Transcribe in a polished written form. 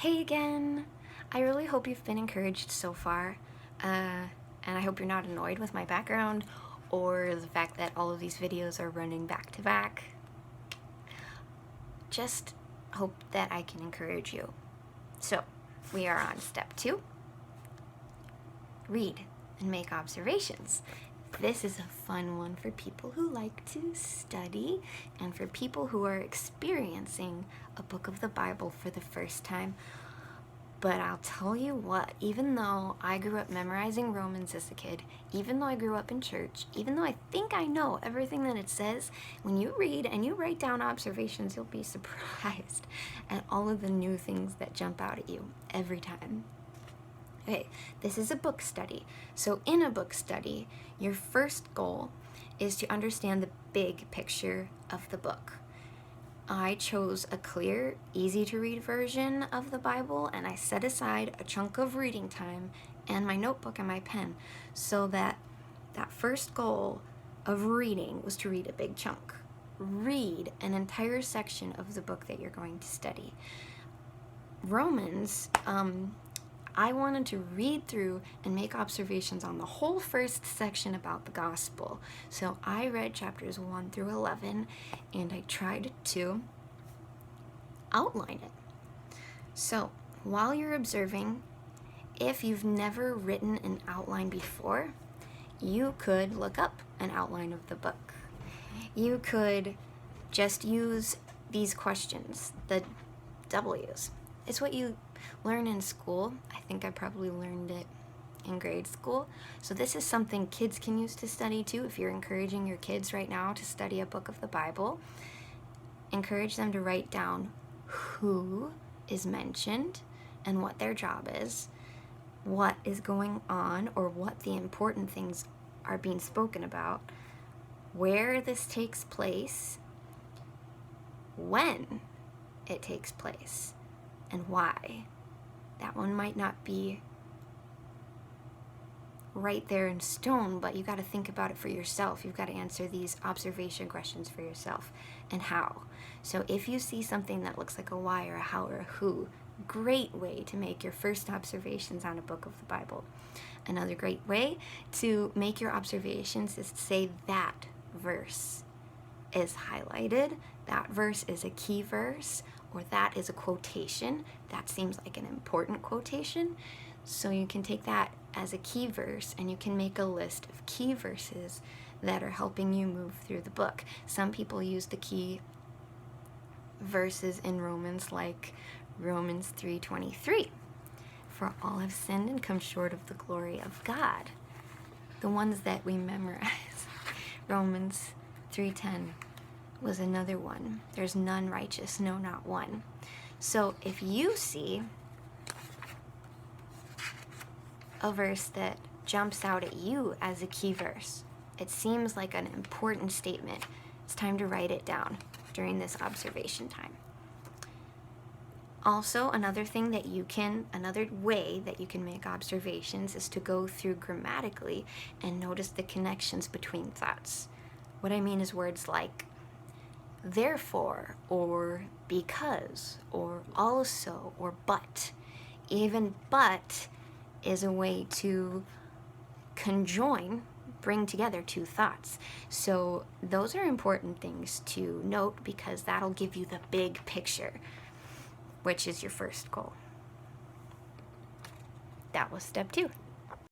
Hey again! I really hope you've been encouraged so far, and I hope you're not annoyed with my background or the fact that all of these videos are running back to back. Just hope that I can encourage you. So, we are on step 2. Read and make observations. This is a fun one for people who like to study and for people who are experiencing a book of the Bible for the first time. But I'll tell you what, even though I grew up memorizing Romans as a kid, even though I grew up in church, even though I think I know everything that it says, when you read and you write down observations, you'll be surprised at all of the new things that jump out at you every time. Okay, this is a book study. So in a book study, your first goal is to understand the big picture of the book. I chose a clear, easy to read version of the Bible, and I set aside a chunk of reading time and my notebook and my pen so that first goal of reading was to read a big chunk. Read an entire section of the book that you're going to study. Romans, I wanted to read through and make observations on the whole first section about the gospel. So I read chapters 1 through 11, and I tried to outline it. So while you're observing, if you've never written an outline before, you could look up an outline of the book. You could just use these questions, the W's. It's what you learn in school. I think I probably learned it in grade school. So this is something kids can use to study too. If you're encouraging your kids right now to study a book of the Bible, encourage them to write down who is mentioned and what their job is, what is going on or what the important things are being spoken about, where this takes place, when it takes place, and why. That one might not be right there in stone, but you got to think about it for yourself. You've got to answer these observation questions for yourself. And how. So if you see something that looks like a why or a how or a who, great way to make your first observations on a book of the Bible. Another great way to make your observations is to say that verse is highlighted, that verse is a key verse, or that is a quotation. That seems like an important quotation. So you can take that as a key verse and you can make a list of key verses that are helping you move through the book. Some people use the key verses in Romans like Romans 3:23. For all have sinned and come short of the glory of God. The ones that we memorize. Romans 3:10 was another one. There's none righteous, no, not one. So if you see a verse that jumps out at you as a key verse, it seems like an important statement, it's time to write it down during this observation time. Also, another way that you can make observations is to go through grammatically and notice the connections between thoughts. What I mean is words like therefore, or because, or also, or but. Even but is a way to conjoin, bring together two thoughts. So those are important things to note because that'll give you the big picture, which is your first goal. That was step 2.